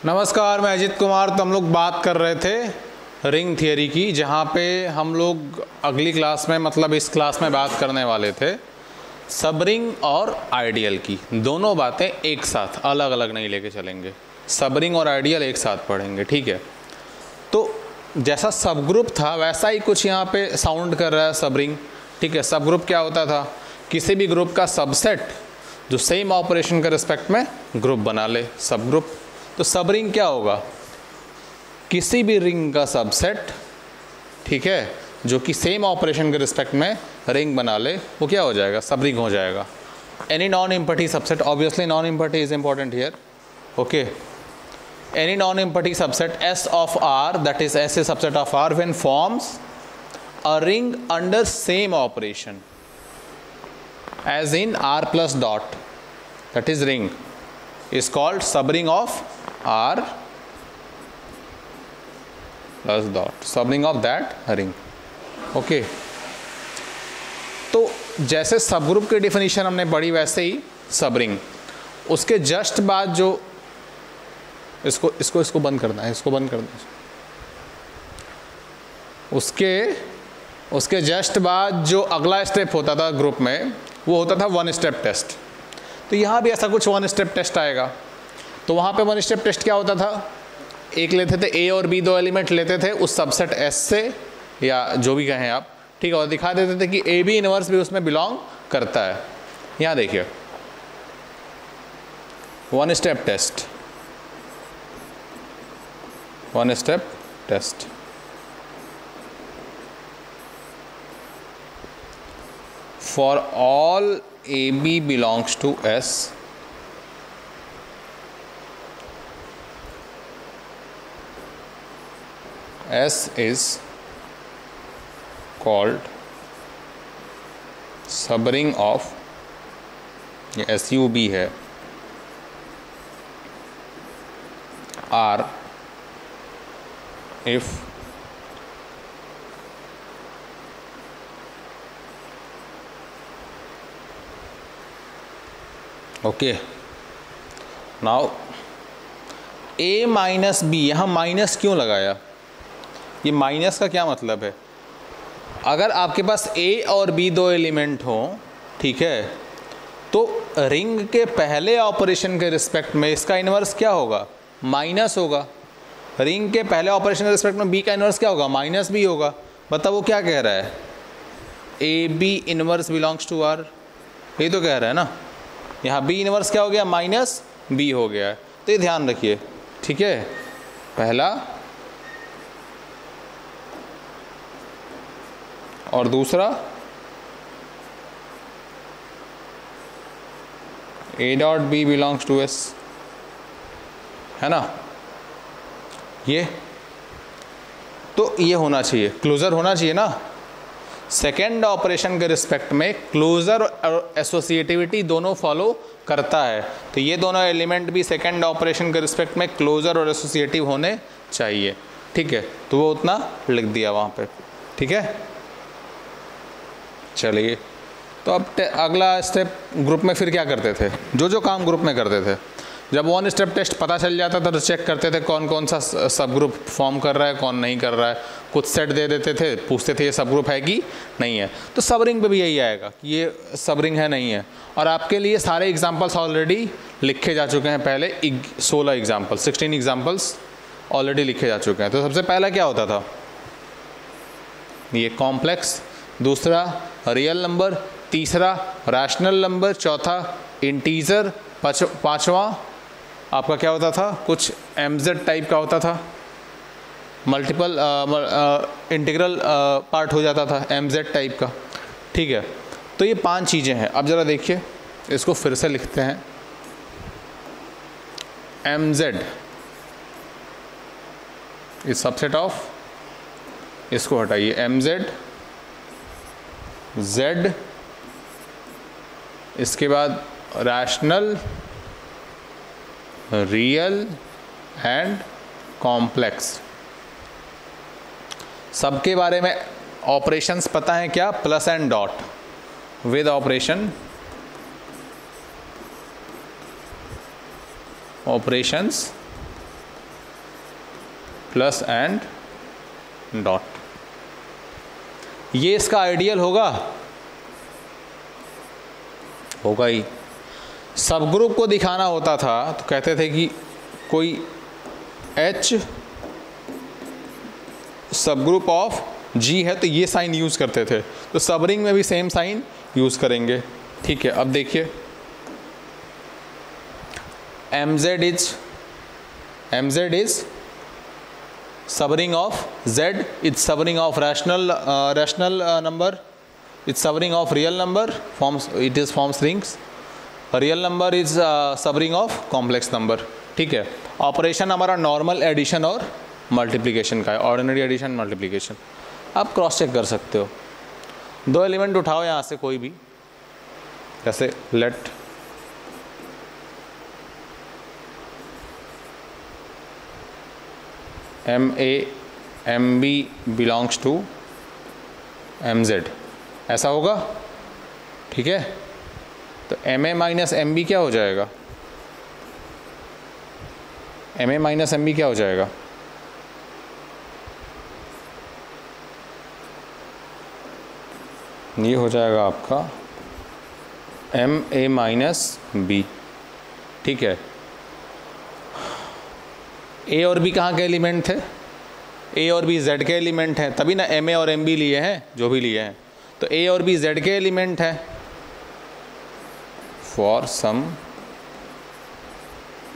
नमस्कार, मैं अजित कुमार। तो हम लोग बात कर रहे थे रिंग थियरी की, जहाँ पे हम लोग अगली क्लास में मतलब इस क्लास में बात करने वाले थे सब रिंग और आइडियल की। दोनों बातें एक साथ, अलग अलग नहीं लेके चलेंगे। सब रिंग और आइडियल एक साथ पढ़ेंगे, ठीक है। तो जैसा सब ग्रुप था वैसा ही कुछ यहाँ पे साउंड कर रहा है सब रिंग, ठीक है। सब ग्रुप क्या होता था? किसी भी ग्रुप का सबसेट जो सेम ऑपरेशन के रिस्पेक्ट में ग्रुप बना ले, सब ग्रुप। तो सब रिंग क्या होगा? किसी भी रिंग का सबसेट, ठीक है, जो कि सेम ऑपरेशन के रिस्पेक्ट में रिंग बना ले, वो क्या हो जाएगा? सब रिंग हो जाएगा। Any non empty subset, obviously non empty is important here, okay. Any non-empty subset S of R, that is S is subset of R, when forms a ring under same operation, as in R plus dot, that is ring, is called subring of R plus dot, subring of that ring, okay। तो जैसे सब group की definition हमने पढ़ी वैसे ही subring, उसके just बाद जो इसको बंद करना है, इसको बंद करना है। उसके जस्ट बाद जो अगला स्टेप होता था ग्रुप में, वो होता था वन स्टेप टेस्ट। तो यहाँ भी ऐसा कुछ वन स्टेप टेस्ट आएगा। तो वहाँ पे वन स्टेप टेस्ट क्या होता था? एक लेते थे ए और बी, दो एलिमेंट लेते थे उस सबसेट एस से, या जो भी कहें आप, ठीक है, और दिखा देते थे कि ए बी इनवर्स भी उसमें बिलोंग करता है। यहाँ देखिए one step test, one step test। For all AB belongs to S, S is called subring of, ये SUB है, R if okay. Now A minus B, यहाँ माइनस क्यों लगाया? ये माइनस का क्या मतलब है? अगर आपके पास A और B दो एलिमेंट हों, ठीक है, तो रिंग के पहले ऑपरेशन के रिस्पेक्ट में इसका इनवर्स क्या होगा? माइनस होगा। रिंग के पहले ऑपरेशन के रिस्पेक्ट में बी का इनवर्स क्या होगा? माइनस बी होगा। बताओ वो क्या कह रहा है? A B inverse belongs to R, यही तो कह रहा है ना। यहाँ बी इनवर्स क्या हो गया? माइनस बी हो गया है। तो ये ध्यान रखिए, ठीक है। पहला और दूसरा, A dot B belongs to S, है ना। ये तो ये होना चाहिए, क्लोजर होना चाहिए ना। सेकेंड ऑपरेशन के रिस्पेक्ट में क्लोजर और एसोसिएटिविटी दोनों फॉलो करता है। तो ये दोनों एलिमेंट भी सेकेंड ऑपरेशन के रिस्पेक्ट में क्लोजर और एसोसिएटिव होने चाहिए, ठीक है। तो वो उतना लिख दिया वहाँ पे, ठीक है। चलिए, तो अब अगला स्टेप ग्रुप में फिर क्या करते थे? जो काम ग्रुप में करते थे, जब वन स्टेप टेस्ट पता चल जाता था तो चेक करते थे कौन कौन सा सब ग्रुप फॉर्म कर रहा है, कौन नहीं कर रहा है। कुछ सेट दे देते थे, पूछते थे ये सब ग्रुप है कि नहीं है। तो सब रिंग पे भी यही आएगा कि ये सब रिंग है नहीं है। और आपके लिए सारे एग्जाम्पल्स ऑलरेडी लिखे जा चुके हैं पहले, 16 एग्जाम्पल, 16 एग्जाम्पल्स ऑलरेडी लिखे जा चुके हैं। तो सबसे पहला क्या होता था? ये कॉम्प्लेक्स, दूसरा रियल नंबर, तीसरा रैशनल नंबर, चौथा इंटीजर, पाँचवा आपका क्या होता था? कुछ MZ टाइप का होता था, मल्टीपल इंटीग्रल पार्ट हो जाता था MZ टाइप का, ठीक है। तो ये 5 चीज़ें हैं। अब ज़रा देखिए, इसको फिर से लिखते हैं। MZ इज सबसेट ऑफ, इसको हटाइए, MZ, Z, इसके बाद रैशनल, रियल एंड कॉम्प्लेक्स। सबके बारे में ऑपरेशंस पता है क्या? Plus and dot with operation, operations plus and dot. ये इसका आइडियल होगा ही। सब ग्रुप को दिखाना होता था तो कहते थे कि कोई H सब ग्रुप ऑफ G है तो ये साइन यूज़ करते थे, तो सब रिंग में भी सेम साइन यूज़ करेंगे। ठीक है, अब देखिए MZ is subring of Z, it's subring of rational number, it's subring of real number, forms it is forms rings. Real number is subring of complex number. ठीक है, operation हमारा normal addition और multiplication का है, ordinary addition multiplication. आप cross check कर सकते हो। दो एलिमेंट उठाओ यहाँ से कोई भी, जैसे let MB belongs to MZ, ऐसा होगा। ठीक है, तो MA माइनस MB क्या हो जाएगा? MA माइनस MB क्या हो जाएगा? ये हो जाएगा आपका MA माइनस B। ठीक है, A और B कहाँ के एलिमेंट थे? A और B Z के एलिमेंट हैं, तभी ना MA और MB लिए हैं, जो भी लिए हैं। तो A और B Z के एलिमेंट हैं। For some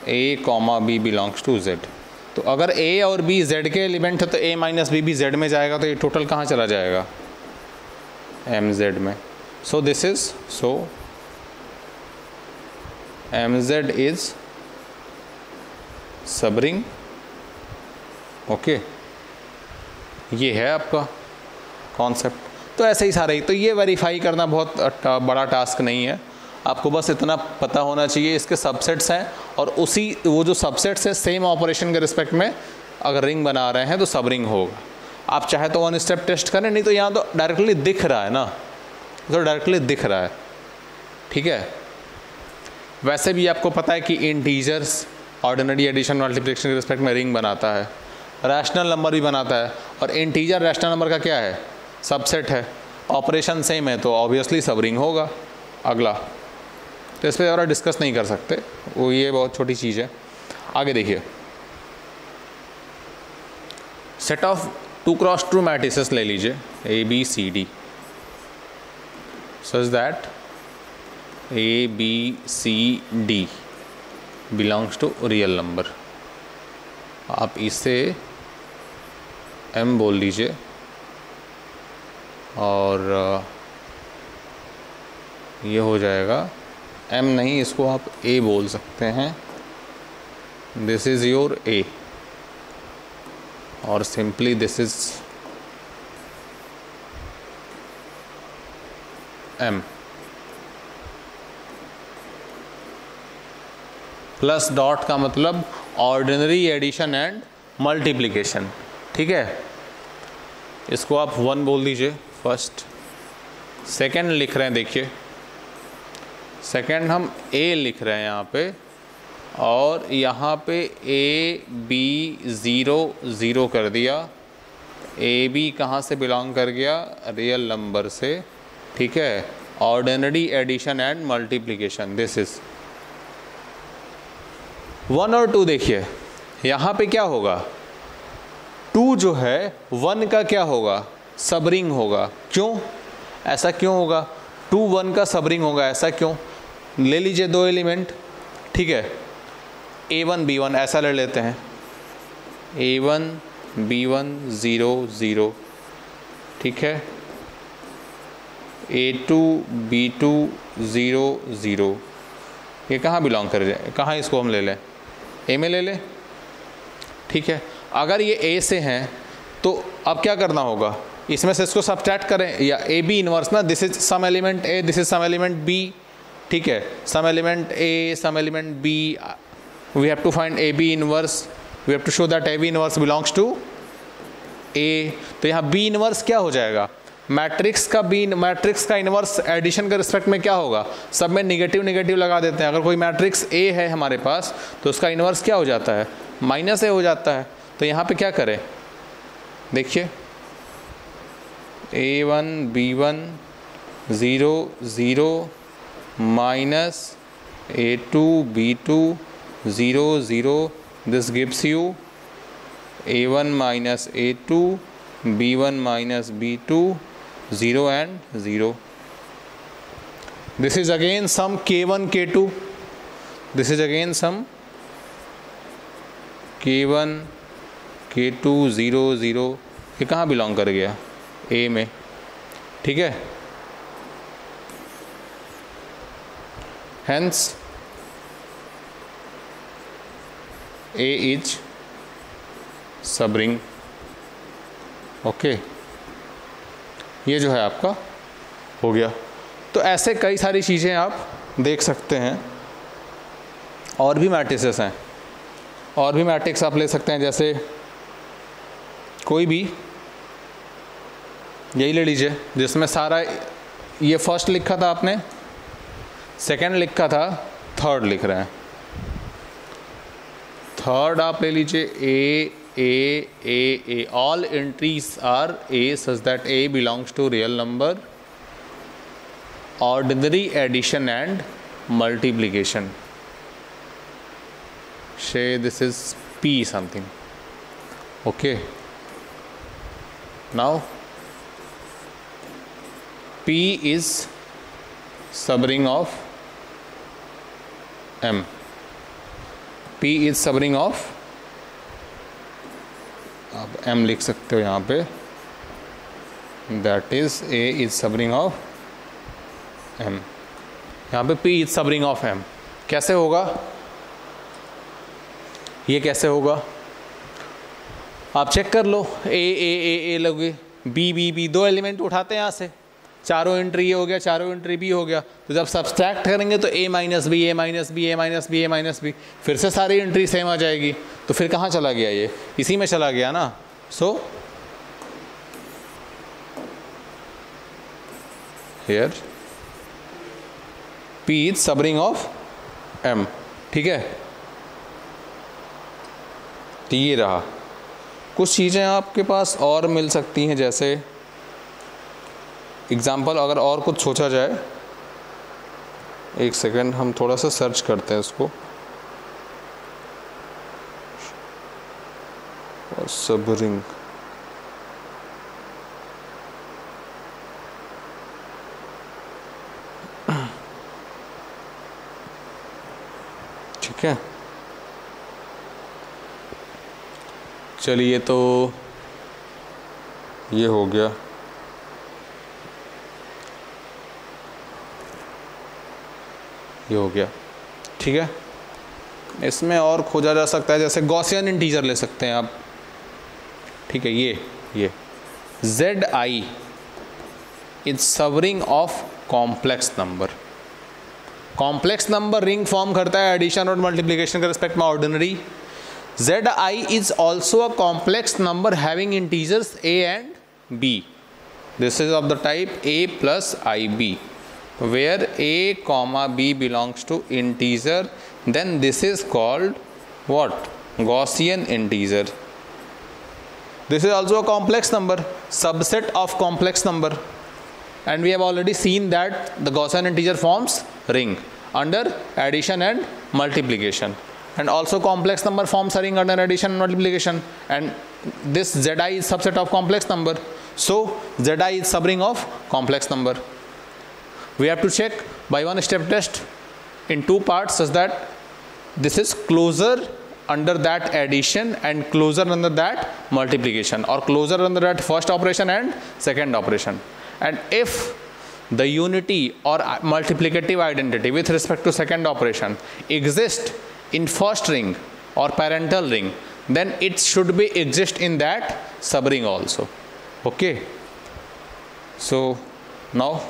A, B belongs to Z, तो अगर A और B Z के एलिमेंट है तो A माइनस B भी Z में जाएगा, तो ये टोटल कहाँ चला जाएगा? MZ में। So this is MZ is subring. Okay, ये है आपका कॉन्सेप्ट। तो ऐसे ही सारे ही, तो ये वेरीफाई करना बहुत बड़ा टास्क नहीं है, आपको बस इतना पता होना चाहिए इसके सबसेट्स हैं, और वो जो सबसेट्स है सेम ऑपरेशन के रिस्पेक्ट में अगर रिंग बना रहे हैं तो सब रिंग होगा। आप चाहे तो वन स्टेप टेस्ट करें, नहीं तो यहाँ तो डायरेक्टली दिख रहा है ना, तो डायरेक्टली दिख रहा है। ठीक है, वैसे भी आपको पता है कि इंटीजर्स ऑर्डिनरी एडिशन मल्टीप्लिकेशन के रिस्पेक्ट में रिंग बनाता है, रैशनल नंबर भी बनाता है, और इंटीजर रैशनल नंबर का क्या है? सबसेट है। ऑपरेशन सेम है तो ऑब्वियसली सब रिंग होगा। अगला तो इस पर ज़्यादा डिस्कस नहीं कर सकते, वो ये बहुत छोटी चीज़ है। आगे देखिए, सेट ऑफ 2x2 मैट्रिसेस ले लीजिए ABCD, such that ABCD belongs to real number. आप इसे M बोल लीजिए, और ये हो जाएगा M नहीं, इसको आप A बोल सकते हैं। दिस इज़ योर A, और simply this is M। Plus dot का मतलब ऑर्डिनरी एडिशन एंड मल्टीप्लिकेशन। ठीक है, इसको आप 1 बोल दीजिए फर्स्ट। सेकंड लिख रहे हैं, देखिए सेकंड हम A लिख रहे हैं यहाँ पे, और यहाँ पे AB 0 0 कर दिया। AB कहाँ से बिलोंग कर गया? रियल नंबर से। ठीक है, ordinary addition and multiplication, this is 1 और 2। देखिए यहाँ पे क्या होगा? 2 जो है 1 का क्या होगा? सबरिंग होगा। क्यों? ऐसा क्यों होगा? 2 1 का सबरिंग होगा, ऐसा क्यों? ले लीजिए 2 एलिमेंट। ठीक है, A1 B1 ऐसा ले लेते हैं, A1 B1 0 0। ठीक है, A2 B2 0 0। ये कहाँ बिलोंग कर जाए? कहाँ इसको हम ले लें? A में ले लें। ठीक है, अगर ये A से हैं तो अब क्या करना होगा? इसमें से इसको सब्ट्रैक्ट करें, या AB इनवर्स ना, this is some element A, this is some element B। ठीक है, some element A, some element B, we have to find AB inverse, we have to show that AB inverse belongs to A। तो यहाँ B inverse क्या हो जाएगा? Matrix का inverse addition के respect में क्या होगा? सब में निगेटिव नेगेटिव लगा देते हैं। अगर कोई मैट्रिक्स A है हमारे पास तो उसका इनवर्स क्या हो जाता है? -A हो जाता है। तो यहाँ पे क्या करें, देखिए A1 B1 0 0 minus A2 B2 0 0, this gives you A1 minus A2 B1 minus B2 0 and 0. This is again some K1 K2, this is again some K1 K2 0 0. ये कहाँ बिलोंग कर गया, A में, ठीक है। Hence A is subring. Okay, ये जो है आपका हो गया। तो ऐसे कई सारी चीज़ें आप देख सकते हैं। और भी मैट्रिसेस हैं, और भी मैट्रिक्स आप ले सकते हैं, जैसे कोई भी यही ले लीजिए जिसमें सारा, ये फर्स्ट लिखा था आपने, सेकंड लिखा था, थर्ड लिख रहे हैं। थर्ड आप ले लीजिए A, all entries are A such that A belongs to real number, ordinary addition and multiplication. Say this is P something. Okay, now P is subring of M. P is subring of, आप M लिख सकते हो यहाँ पे, that is A is subring of M. यहाँ पे P is subring of M। कैसे होगा ये, कैसे होगा आप चेक कर लो। ए लोगे, बी, दो एलिमेंट उठाते हैं यहाँ से, चारों एंट्री ये हो गया, चारों एंट्री बी हो गया। तो जब सब्सट्रैक्ट करेंगे तो A minus B, A minus B, A minus B, A minus B, फिर से सारी एंट्री सेम आ जाएगी। तो फिर कहाँ चला गया, ये इसी में चला गया ना। So here P is subring of M, ठीक है। तो ये रहा। कुछ चीज़ें आपके पास और मिल सकती हैं, जैसे एग्जाम्पल अगर और कुछ सोचा जाए, एक सेकेंड हम थोड़ा सा सर्च करते हैं इसको। सबरिंग, ठीक है। चलिए, तो ये हो गया। ये हो गया, ठीक है। इसमें और खोजा जा सकता है, जैसे गॉसियन इंटीजर ले सकते हैं आप, ठीक है। ये ZI is subring of complex number. Complex number ring form करता है एडिशन और मल्टीप्लिकेशन के रिस्पेक्ट में ordinary. ZI is also a complex number having integers A and B. This is of the type A plus IB, where A comma B belongs to integer. Then this is called what? Gaussian integer. This is also a complex number, subset of complex number, and we have already seen that the Gaussian integer forms ring under addition and multiplication. And also complex number forms a ring under addition and multiplication, and this ZI is subset of complex number. So ZI is subring of complex number. We have to check by one step test in two parts, such that this is closer under that addition and closer under that multiplication, or closer under that first operation and second operation. And if the unity or multiplicative identity with respect to second operation exists in first ring or parental ring, then it should be exist in that subring also. Okay, so now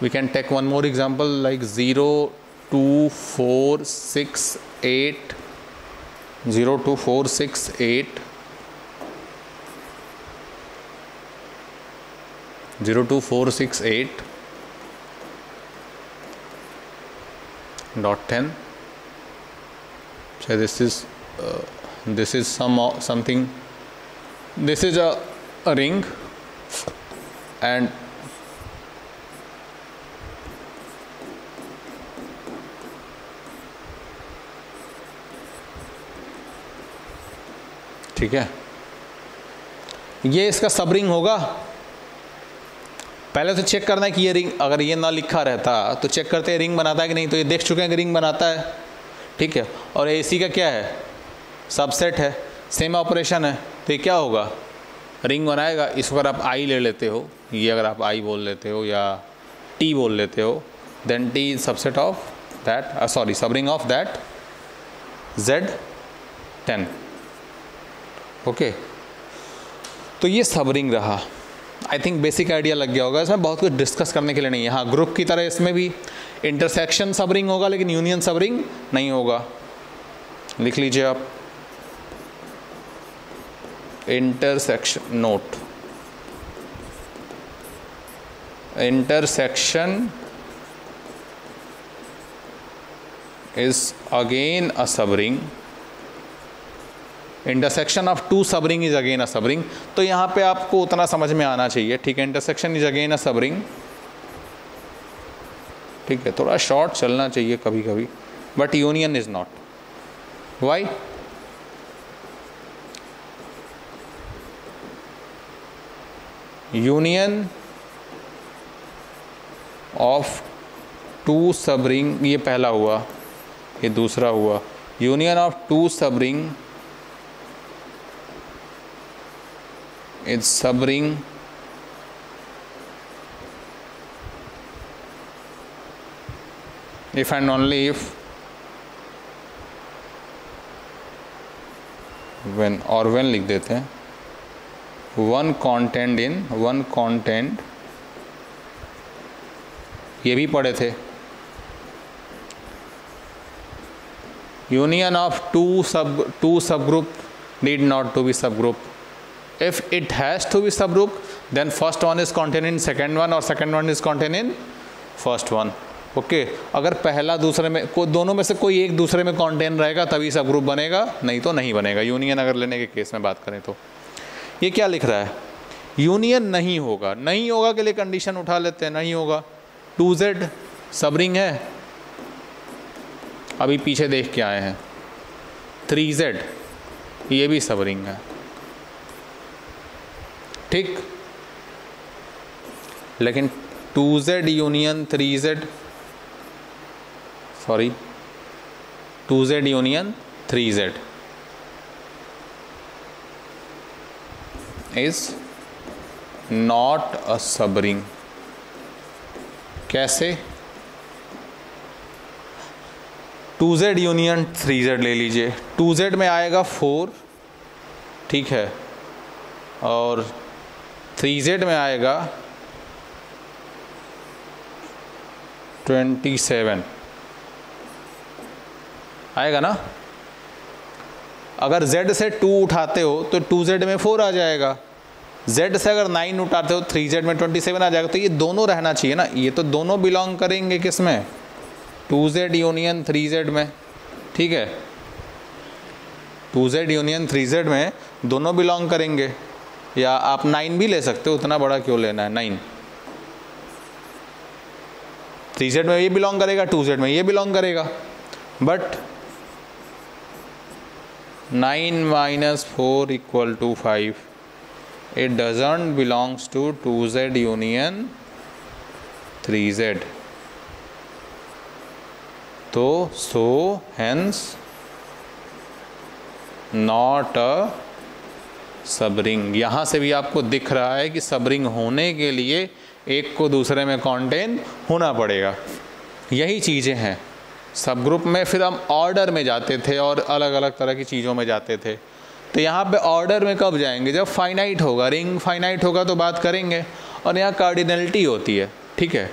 we can take one more example, like 0 2 4 6 8 0 2 4 6 8 0 2 4 6 8 dot 10. So this is something. This is a ring, and ठीक है, ये इसका सब ring होगा। पहले तो check करना है कि ये रिंग, अगर ये ना लिखा रहता तो चेक करते हैं रिंग बनाता है कि नहीं, तो ये देख चुके हैं कि रिंग बनाता है, ठीक है। और AC का क्या है, सबसेट है, सेम ऑपरेशन है, तो ये क्या होगा, रिंग बनाएगा। इसको अगर आप I ले लेते हो, ये अगर आप I बोल लेते हो या T बोल लेते हो, then T is subset of that, sorry subring of that Z10, okay. तो ये सब रिंग रहा। आई थिंक बेसिक आइडिया लग गया होगा, इसमें बहुत कुछ डिस्कस करने के लिए नहीं है। हाँ, ग्रुप की तरह इसमें भी इंटरसेक्शन सब रिंग होगा, लेकिन यूनियन सब रिंग नहीं होगा। लिख लीजिए आप, intersection note, intersection is again a सब रिंग, इंटरसेक्शन ऑफ टू सब रिंग इज अगेन अ सब रिंग। तो यहाँ पे आपको उतना समझ में आना चाहिए, ठीक है। इंटरसेक्शन इज अगेन अ सब रिंग, ठीक है। थोड़ा शॉर्ट चलना चाहिए कभी कभी, but union is not. Why? Union of two subring, ये पहला हुआ, ये दूसरा हुआ। Union of two subring is sub ring if and only if when, or when लिख देते हैं, one content, ये भी पढ़े थे, union of two subgroup need not to be subgroup. If it has to be subgroup, then first one is contained in second one, और second one is contained in first one. Okay, अगर पहला दूसरे में दोनों में से कोई एक दूसरे में कंटेन रहेगा तभी सब ग्रुप बनेगा, नहीं तो नहीं बनेगा। यूनियन अगर लेने के केस में बात करें तो ये क्या लिख रहा है, यूनियन नहीं होगा। नहीं होगा के लिए कंडीशन उठा लेते हैं, नहीं होगा। 2Z सब रिंग है, अभी पीछे देख के आए हैं। 3Z ये भी सब रिंग है, ठीक। लेकिन 2Z union 3Z, sorry 2Z union 3Z is not a सब रिंग। कैसे? 2Z यूनियन 3Z ले लीजिए, 2Z में आएगा 4, ठीक है, और 3Z में आएगा 27, आएगा ना। अगर Z से 2 उठाते हो तो 2Z में 4 आ जाएगा, Z से अगर 9 उठाते हो 3Z में 27 आ जाएगा। तो ये दोनों रहना चाहिए ना, ये तो दोनों बिलोंग करेंगे किस में, 2Z यूनियन 3Z में, ठीक है। 2Z यूनियन 3Z में दोनों बिलोंग करेंगे, या आप 9 भी ले सकते हो, उतना बड़ा क्यों लेना है 9। 3Z में ये बिलोंग करेगा, 2Z में ये बिलोंग करेगा, but 9 minus 4 equal to 5. It doesn't belongs to 2Z union 3Z. तो so hence not a सब रिंग। यहाँ से भी आपको दिख रहा है कि सब रिंग होने के लिए एक को दूसरे में कंटेन होना पड़ेगा। यही चीज़ें हैं सब ग्रुप में। फिर हम ऑर्डर में जाते थे और अलग अलग तरह की चीज़ों में जाते थे। तो यहाँ पे ऑर्डर में कब जाएंगे, जब फाइनाइट होगा, रिंग फाइनाइट होगा तो बात करेंगे। और यहाँ कार्डिनलिटी होती है, ठीक है।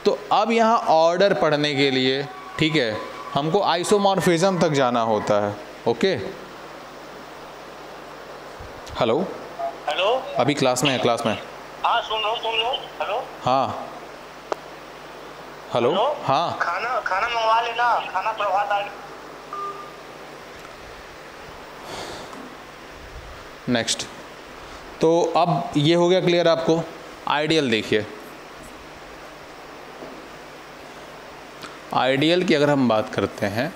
तो अब यहाँ ऑर्डर पढ़ने के लिए, ठीक है, हमको आइसोमॉर्फिज्म तक जाना होता है। ओके, हेलो हेलो, अभी क्लास में है, क्लास में। हाँ सुन लो। हेलो, हाँ हेलो, हाँ खाना मंगवा लेना, खाना प्रभात आ। नेक्स्ट, तो अब ये हो गया क्लियर आपको। आइडियल देखिए, आइडियल की अगर हम बात करते हैं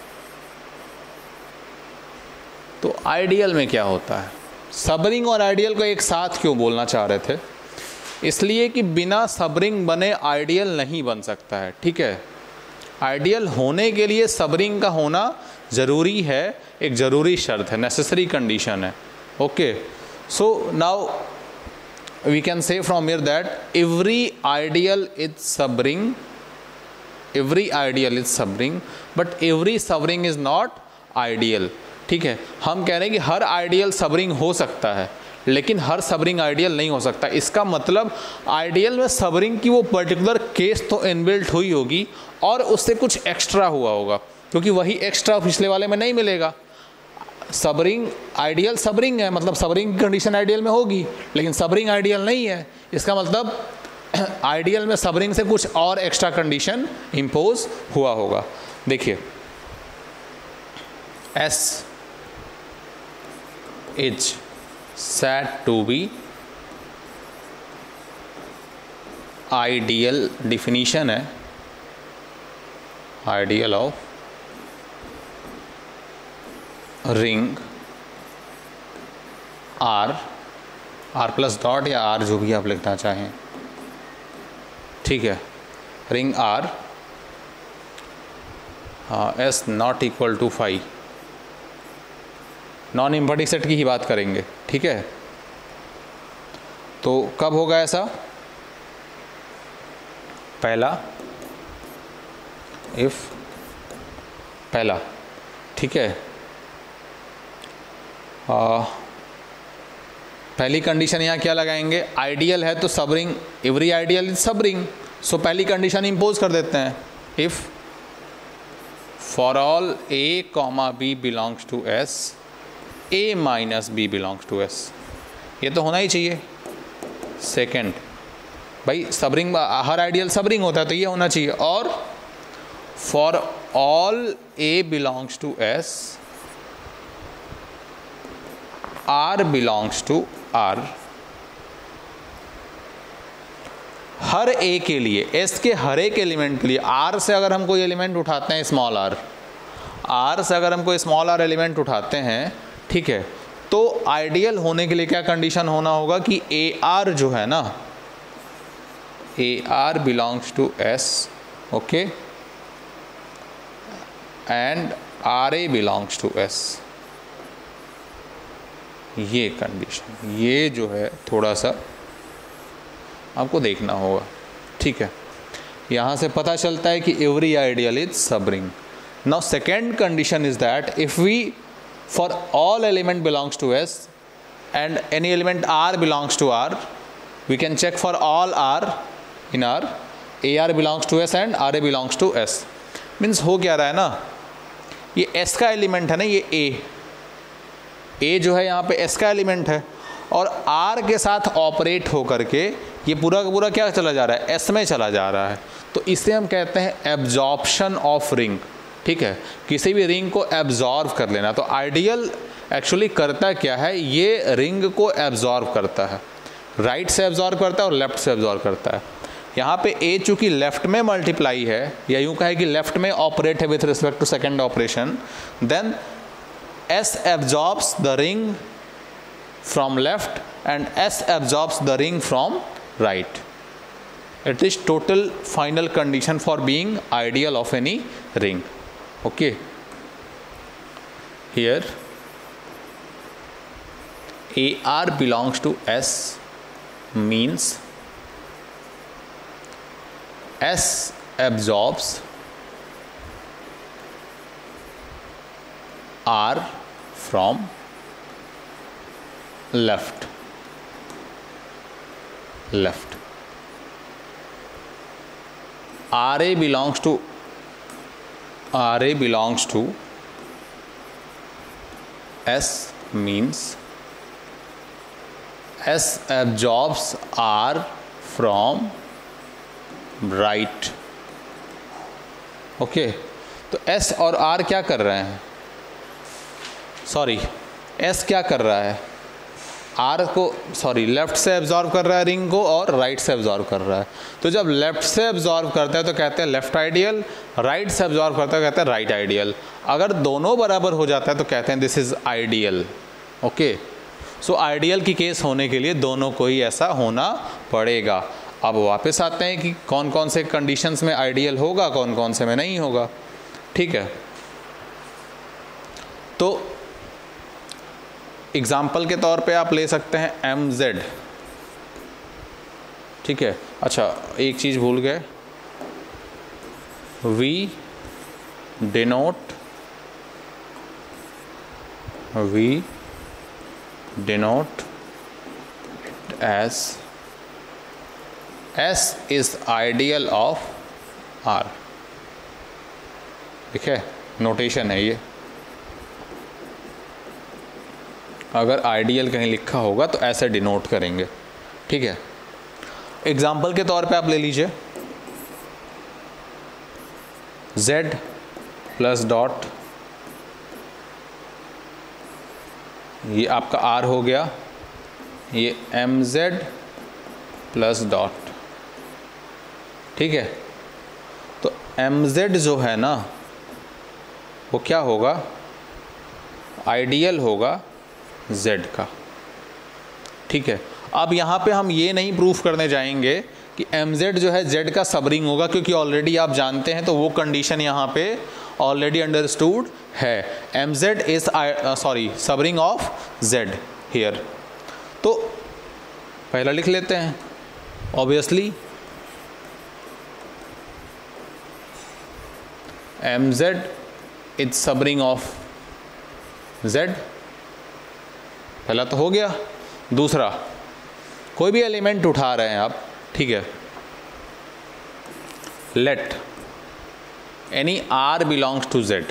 तो आइडियल में क्या होता है, सबरिंग और आइडियल को एक साथ क्यों बोलना चाह रहे थे, इसलिए कि बिना सबरिंग बने आइडियल नहीं बन सकता है। ठीक है, आइडियल होने के लिए सबरिंग का होना ज़रूरी है, एक ज़रूरी शर्त है, नेसेसरी कंडीशन है। Okay, so now we can say from here that every ideal is subring, every ideal is subring, but every subring is not ideal. ठीक है, हम कह रहे हैं कि हर आइडियल सबरिंग हो सकता है, लेकिन हर सबरिंग आइडियल नहीं हो सकता। इसका मतलब आइडियल में सबरिंग की वो पर्टिकुलर केस तो इनबिल्ट हुई होगी और उससे कुछ एक्स्ट्रा हुआ होगा, क्योंकि वही एक्स्ट्रा पिछले वाले में नहीं मिलेगा। सबरिंग आइडियल सबरिंग है, मतलब सबरिंग की कंडीशन आइडियल में होगी, लेकिन सबरिंग आइडियल नहीं है। इसका मतलब आइडियल में सबरिंग से कुछ और एक्स्ट्रा कंडीशन इंपोज हुआ होगा। देखिए, S is said to be ideal, definition है ideal of ring R plus dot या R जो भी आप लिखना चाहें। ठीक है, ring R S not equal to 5, non empty set की ही बात करेंगे। ठीक है, तो कब होगा ऐसा, पहला इफ पहला। ठीक है, पहली कंडीशन यहाँ क्या लगाएंगे, आइडियल है तो subring, every ideal is subring. So पहली कंडीशन इंपोज कर देते हैं, if for all A, B belongs to S, A minus B belongs to S। ये तो होना ही चाहिए। सेकेंड, भाई सबरिंग, हर आइडियल सबरिंग होता है तो ये होना चाहिए। और for all A belongs to S, R belongs to R। हर A के लिए, S के हर एक एलिमेंट के लिए, R से अगर हम कोई एलिमेंट उठाते हैं स्मॉल r से अगर हम कोई स्मॉल r एलिमेंट उठाते हैं, ठीक है, तो आइडियल होने के लिए क्या कंडीशन होना होगा कि AR जो है ना, AR belongs to S, okay, and RA belongs to S। ये कंडीशन, ये जो है थोड़ा सा आपको देखना होगा। ठीक है, यहाँ से पता चलता है कि every ideal is subring. Now second condition is that if we for all element belongs to S and any element R belongs to R, we can check for all R in R, AR belongs to S and RA belongs to S। Means हो क्या रहा है ना, ये S का element है ना, ये A जो है यहाँ पे S का एलिमेंट है, और R के साथ ऑपरेट हो करके ये पूरा का पूरा क्या चला जा रहा है, S में चला जा रहा है। तो इसे हम कहते हैं एब्जॉर्प्शन ऑफ रिंग। ठीक है, किसी भी रिंग को एब्जॉर्व कर लेना। तो आइडियल एक्चुअली करता क्या है, ये रिंग को एब्जॉर्व करता है, राइट से एब्जॉर्व करता है और लेफ्ट से एब्जॉर्व करता है। यहाँ पे A चूँकि लेफ्ट में मल्टीप्लाई है, या यूँ कहे कि लेफ्ट में ऑपरेट है with respect to second operation, then S absorbs the ring from left and S absorbs the ring from right. It is total final condition for being ideal of any ring. Okay. Here AR belongs to S means S absorbs R from left. RA belongs to S means S absorbs R from right. Okay, तो S और R क्या कर रहे हैं, sorry S क्या कर रहा है, आर को लेफ्ट से एब्जॉर्व कर रहा है रिंग को और राइट से एब्जॉर्व कर रहा है। तो जब लेफ्ट से एब्जॉर्व करता है तो कहते हैं लेफ्ट आइडियल, राइट से एब्जॉर्व करता है कहते हैं राइट आइडियल। अगर दोनों बराबर हो जाता है तो कहते हैं this is ideal. Okay, so ideal की केस होने के लिए दोनों को ही ऐसा होना पड़ेगा। अब वापस आते हैं कि कौन कौन से कंडीशंस में आइडियल होगा, कौन कौन से में नहीं होगा। ठीक है, तो एग्जाम्पल के तौर पे आप ले सकते हैं MZ। ठीक है, अच्छा एक चीज़ भूल गए, we denote as S is ideal of R। ठीक है, नोटेशन है ये। अगर आइडियल कहीं लिखा होगा तो ऐसे डिनोट करेंगे। ठीक है, एग्जाम्पल के तौर पे आप ले लीजिए Z प्लस डॉट, ये आपका R हो गया, ये MZ प्लस डॉट। ठीक है, तो MZ जो है ना वो क्या होगा, आइडियल होगा Z का। ठीक है, अब यहाँ पे हम ये नहीं प्रूफ करने जाएंगे कि MZ जो है Z का सबरिंग होगा, क्योंकि ऑलरेडी आप जानते हैं, तो वो कंडीशन यहाँ पे ऑलरेडी अंडरस्टूड है। MZ is subring of Z here. तो पहला लिख लेते हैं, obviously MZ is subring of Z। पहला तो हो गया। दूसरा, कोई भी एलिमेंट उठा रहे हैं आप, ठीक है, let any R belongs to Z।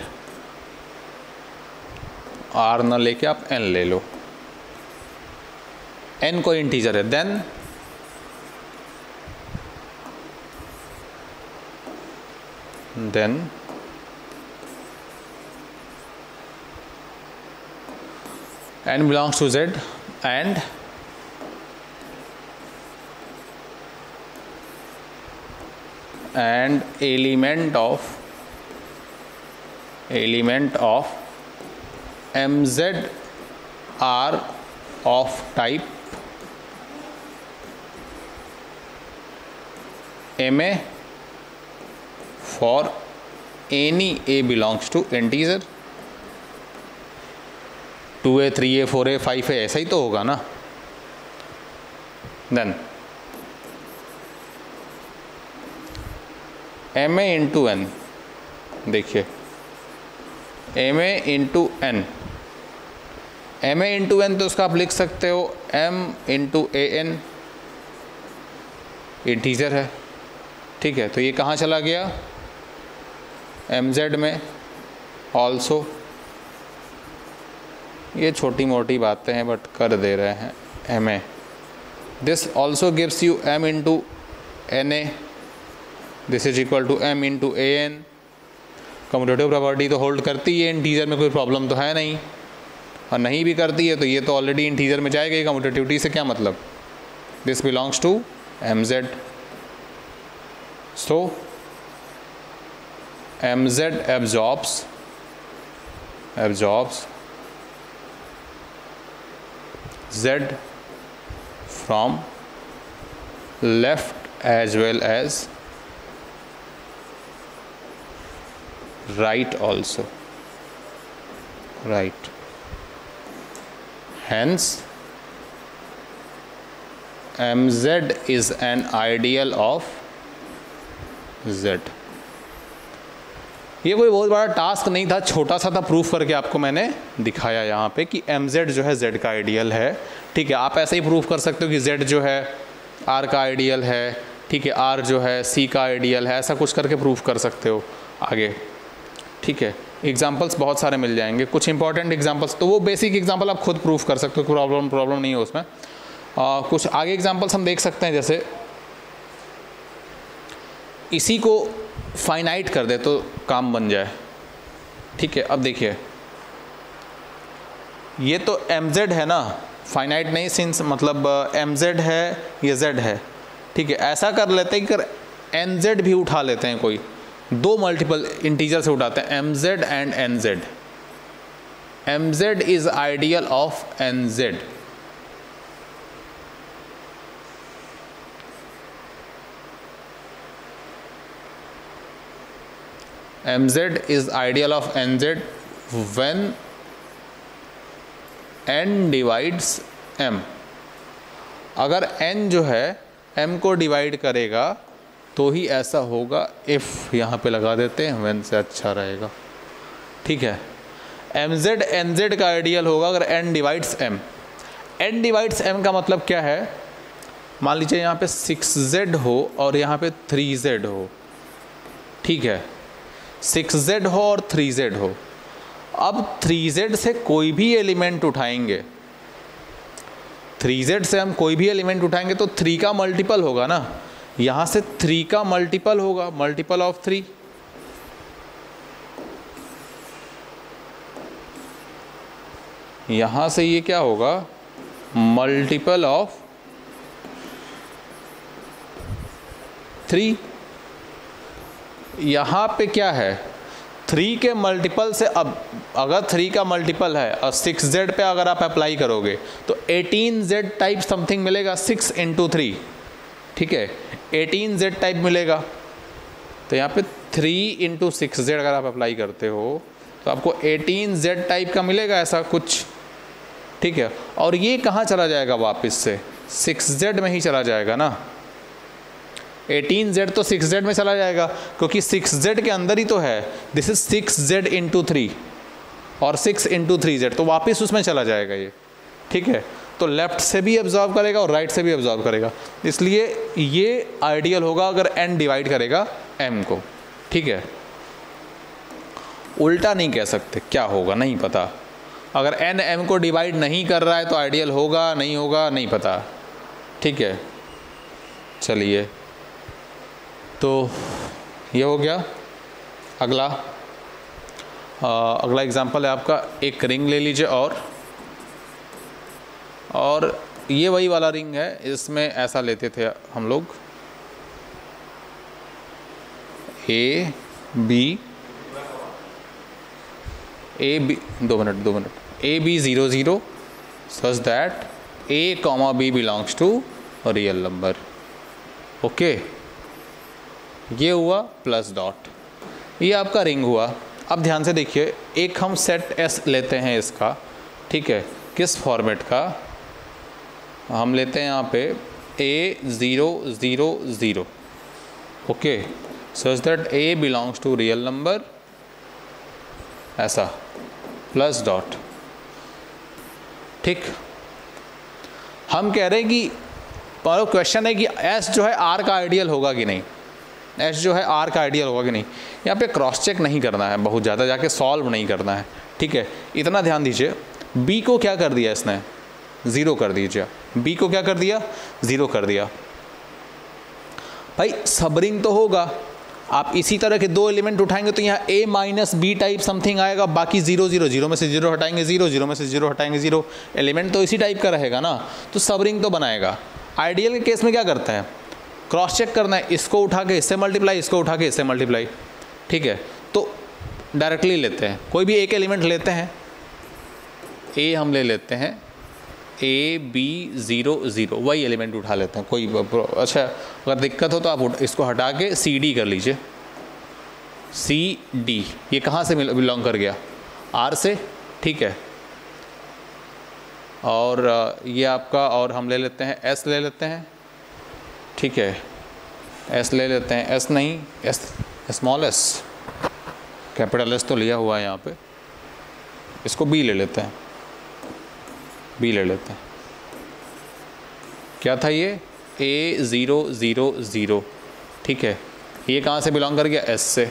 R ना लेके आप N ले लो, N कोई इंटीजर है, then N belongs to Z and element of MZ are of type MA for any A belongs to integer। 2A 3A 4A 5A ऐसा ही तो होगा ना। देन MA इंटू N, देखिए MA into N, MA into N तो उसका आप लिख सकते हो M इंटू AN, इंटीजर है। ठीक है, तो ये कहाँ चला गया, MZ में ऑल्सो। ये छोटी मोटी बातें हैं बट कर दे रहे हैं MA। This also gives you M into NA, this is equal to M into AN। Commutative property तो होल्ड करती है, इंटीजर में कोई प्रॉब्लम तो है नहीं, और नहीं भी करती है तो ये तो ऑलरेडी इंटीजर में जाएगा। कम्यूटेटिविटी से क्या मतलब, this belongs to MZ। So MZ absorbs Z from left as well as right also, right, hence MZ is an ideal of Z। ये कोई बहुत बड़ा टास्क नहीं था, छोटा सा था, प्रूफ करके आपको मैंने दिखाया यहाँ पे कि MZ जो है Z का आइडियल है। ठीक है, आप ऐसे ही प्रूफ कर सकते हो कि Z जो है R का आइडियल है। ठीक है, R जो है C का आइडियल है, ऐसा कुछ करके प्रूफ कर सकते हो आगे। ठीक है, एग्जांपल्स बहुत सारे मिल जाएंगे, कुछ इंपॉर्टेंट एग्जांपल्स तो वो बेसिक एग्जांपल आप खुद प्रूफ कर सकते हो, प्रॉब्लम नहीं है उसमें। कुछ आगे एग्जांपल्स हम देख सकते हैं, जैसे इसी को फाइनाइट कर दे तो काम बन जाए। ठीक है, अब देखिए ये तो MZ है ना, फाइनाइट नहीं, सिंस मतलब mz है ये z है, ठीक है। ऐसा कर लेते हैं कि nz भी उठा लेते हैं, कोई दो मल्टीपल इंटीजर से उठाते हैं, mz and nz। mz is ideal of nz। mz is ideal of nz when n divides m। अगर n जो है m को डिवाइड करेगा तो ही ऐसा होगा। if यहाँ पे लगा देते हैं, when से अच्छा रहेगा, ठीक है। mz nz का आइडियल होगा अगर n divides m। n divides m का मतलब क्या है, मान लीजिए यहाँ पे 6z हो और यहाँ पे 3z हो, ठीक है। 6z हो और 3z हो। अब 3z से कोई भी एलिमेंट उठाएंगे, 3z से हम कोई भी एलिमेंट उठाएंगे तो 3 का मल्टीपल होगा ना, यहाँ से 3 का मल्टीपल होगा, मल्टीपल ऑफ 3। यहाँ से ये क्या होगा, मल्टीपल ऑफ 3। यहाँ पे क्या है, 3 के मल्टीपल से, अब अगर 3 का मल्टीपल है और 6z पे अगर आप अप्लाई करोगे तो 18z टाइप समथिंग मिलेगा, 6 इंटू 3, ठीक है, 18z टाइप मिलेगा। तो यहाँ पे 3 इंटू 6z अगर आप अप्लाई करते हो तो आपको 18z टाइप का मिलेगा, ऐसा कुछ, ठीक है। और ये कहाँ चला जाएगा वापस से, 6z में ही चला जाएगा ना। 18z तो 6z में चला जाएगा क्योंकि 6z के अंदर ही तो है। दिस इज 6z इंटू 3 और 6 इंटू 3z, तो वापस उसमें चला जाएगा ये, ठीक है। तो लेफ्ट से भी एब्जॉर्ब करेगा और राइट से भी एब्जॉर्ब करेगा, इसलिए ये आइडियल होगा अगर n डिवाइड करेगा m को, ठीक है। उल्टा नहीं कह सकते, क्या होगा नहीं पता। अगर n m को डिवाइड नहीं कर रहा है तो आइडियल होगा नहीं होगा नहीं पता, ठीक है। चलिए, तो ये हो गया। अगला एग्जांपल है आपका, एक रिंग ले लीजिए और ये वही वाला रिंग है, इसमें ऐसा लेते थे हम लोग, A B 0 0 such that a, b belongs to real number. Okay, ये हुआ प्लस डॉट, ये आपका रिंग हुआ। अब ध्यान से देखिए, एक हम सेट S लेते हैं इसका, ठीक है। किस फॉर्मेट का हम लेते हैं, यहाँ पे a 0 0 0, okay, such that a belongs to real number, ऐसा प्लस डॉट, ठीक। हम कह रहे हैं कि क्वेश्चन है कि S जो है R का आइडियल होगा कि नहीं, S जो है R का आइडियल होगा कि नहीं। यहाँ पे क्रॉस चेक नहीं करना है, बहुत ज़्यादा जाके सॉल्व नहीं करना है, ठीक है। इतना ध्यान दीजिए, B को क्या कर दिया इसने, 0 कर दीजिए। B को क्या कर दिया, 0 कर दिया। भाई सब रिंग तो होगा, आप इसी तरह के दो एलिमेंट उठाएंगे तो यहाँ a minus B type something आएगा, बाकी 0 0 0 में से 0 हटाएंगे 0 0 में से 0 हटाएंगे 0, एलिमेंट तो इसी टाइप का रहेगा ना, तो सब रिंग तो बनाएगा। आइडियल के केस में क्या करते हैं, क्रॉस चेक करना है, इसको उठा के इससे मल्टीप्लाई, इसको उठा के इससे मल्टीप्लाई, ठीक है। तो डायरेक्टली लेते हैं, कोई भी एक एलिमेंट लेते हैं, a हम ले लेते हैं, a b 0 0, वही एलिमेंट उठा लेते हैं। कोई अच्छा अगर दिक्कत हो तो आप इसको हटा के c d कर लीजिए, c d, ये कहाँ से बिलोंग कर गया, r से, ठीक है। और ये आपका, और हम ले लेते हैं s ले लेते हैं, ठीक है, s ले लेते हैं, s नहीं, s small s, capital S तो लिया हुआ है यहाँ पे, इसको b ले लेते हैं, b ले लेते हैं। क्या था ये, a 0 0 0, ठीक है। ये कहाँ से बिलोंग कर गया, s से।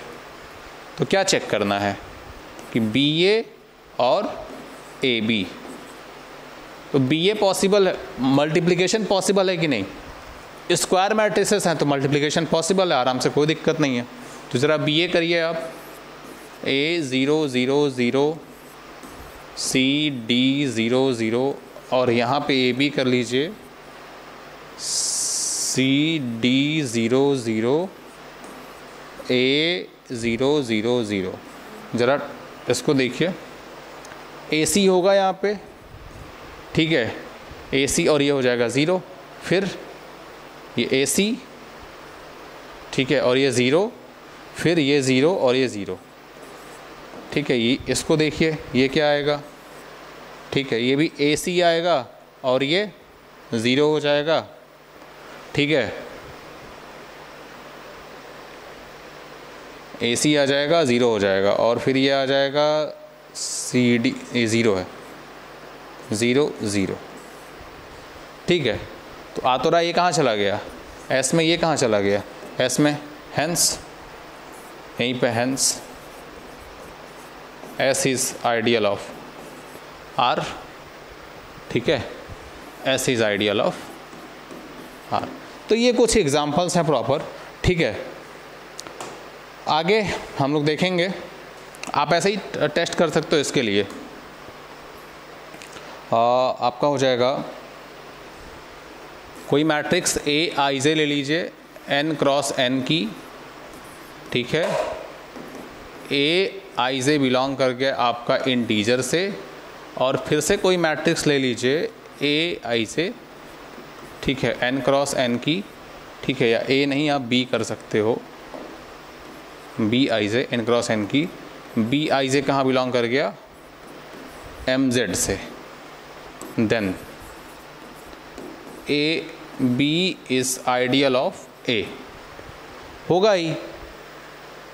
तो क्या चेक करना है कि ba और ab, तो ba पॉसिबल है, मल्टीप्लिकेशन पॉसिबल है कि नहीं, स्क्वायर मैट्रिसेस हैं तो मल्टीप्लिकेशन पॉसिबल है, आराम से, कोई दिक्कत नहीं है। तो ज़रा ba करिए आप, a 0 0 0 c d 0 0 और यहाँ पे ए बी कर लीजिए, सी डी 0 0 ए 0 0 0। ज़रा इसको देखिए, ए सी होगा यहाँ पे, ठीक है, ए सी और ये हो जाएगा 0, फिर ये ए सी, ठीक है, और ये 0, फिर ये 0 और ये 0, ठीक है। ये इसको देखिए, ये क्या आएगा, ठीक है, ये भी ए सी आएगा और ये 0 हो जाएगा, ठीक है, ए सी आ जाएगा, 0 हो जाएगा, और फिर ये आ जाएगा सी डी, ये 0 है, 0 0, ठीक है। तो आ तो रहा, ये कहाँ चला गया एस में, ये कहाँ चला गया एस में, हेंस यहीं पे hence S is ideal of R, ठीक है, S is ideal of R. तो ये कुछ एग्जांपल्स हैं प्रॉपर, ठीक है। आगे हम लोग देखेंगे, आप ऐसे ही टेस्ट कर सकते हो इसके लिए। आपका हो जाएगा कोई मैट्रिक्स ए आई जे ले लीजिए, n क्रॉस n की, ठीक है, ए आई जे बिलोंग करके आपका इंटीजर से, और फिर से कोई मैट्रिक्स ले लीजिए ए आई जे, ठीक है, n क्रॉस n की, ठीक है, या ए नहीं आप बी कर सकते हो, B I J n cross n की, बी आई जे कहाँ बिलोंग कर गया, एम जेड से, then A B is ideal of A, होगा ही,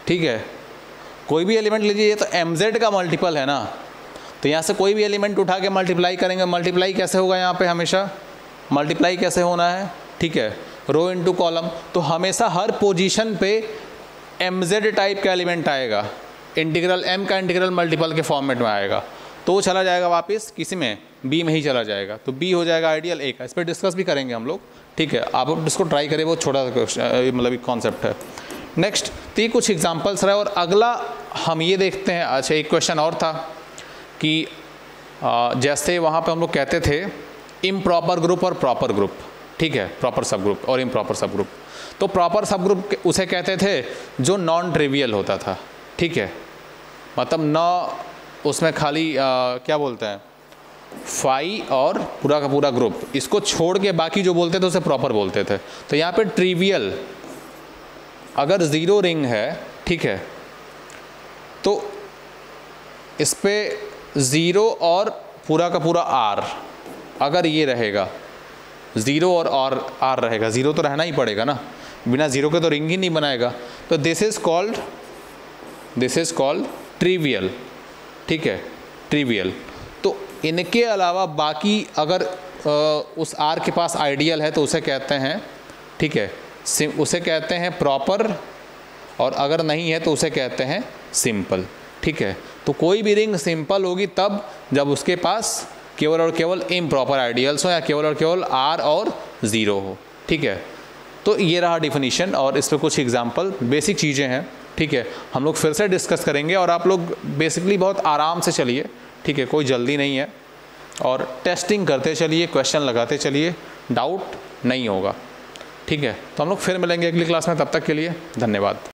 ठीक है। कोई भी एलिमेंट लीजिए, ये तो एम जेड का मल्टीपल है ना, तो यहाँ से कोई भी एलिमेंट उठा के मल्टीप्लाई करेंगे, मल्टीप्लाई कैसे होगा, यहाँ पे हमेशा मल्टीप्लाई कैसे होना है, ठीक है, रो इनटू कॉलम, तो हमेशा हर पोजीशन पे एम जेड टाइप का एलिमेंट आएगा, इंटीग्रल एम का इंटीग्रल मल्टीपल के फॉर्मेट में आएगा, तो वो चला जाएगा वापस किसी में, बी में ही चला जाएगा, तो बी हो जाएगा आइडियल ए का। इस पर डिस्कस भी करेंगे हम लोग, ठीक है, आप इसको ट्राई करें, वो छोटा मतलब कॉन्सेप्ट है। नेक्स्ट, तो ये कुछ एग्जांपल्स रहे, और अगला हम ये देखते हैं। अच्छा, एक क्वेश्चन और था कि जैसे वहाँ पे हम लोग कहते थे इम्प्रॉपर ग्रुप और प्रॉपर ग्रुप, ठीक है, प्रॉपर सब ग्रुप और इम्प्रॉपर सब ग्रुप। तो प्रॉपर सब ग्रुप उसे कहते थे जो नॉन ट्रिवियल होता था, ठीक है, मतलब न उसमें खाली क्या बोलते हैं फाई और पूरा का पूरा ग्रुप, इसको छोड़ के बाकी जो बोलते थे उसे प्रॉपर बोलते थे। तो यहाँ पे ट्रिवियल अगर 0 रिंग है, ठीक है, तो इस पे 0 और पूरा का पूरा R, अगर ये रहेगा 0 और R रहेगा, 0 तो रहना ही पड़ेगा ना, बिना 0 के तो रिंग ही नहीं बनाएगा, तो दिस इज़ कॉल्ड ट्रिवियल, ठीक है, ट्रिवियल। तो इनके अलावा बाकी अगर उस R के पास आइडियल है तो उसे कहते हैं, ठीक है, उसे कहते हैं प्रॉपर, और अगर नहीं है तो उसे कहते हैं सिंपल, ठीक है। तो कोई भी रिंग सिंपल होगी तब जब उसके पास केवल और केवल इम्प्रॉपर आइडियल्स हो, या केवल और केवल R और 0 हो, ठीक है। तो ये रहा डिफिनीशन, और इस पर कुछ एग्जांपल बेसिक चीज़ें हैं, ठीक है, हम लोग फिर से डिस्कस करेंगे, और आप लोग बेसिकली बहुत आराम से चलिए, ठीक है, कोई जल्दी नहीं है, और टेस्टिंग करते चलिए, क्वेश्चन लगाते चलिए, डाउट नहीं होगा, ठीक है। तो हम लोग फिर मिलेंगे अगली क्लास में, तब तक के लिए धन्यवाद।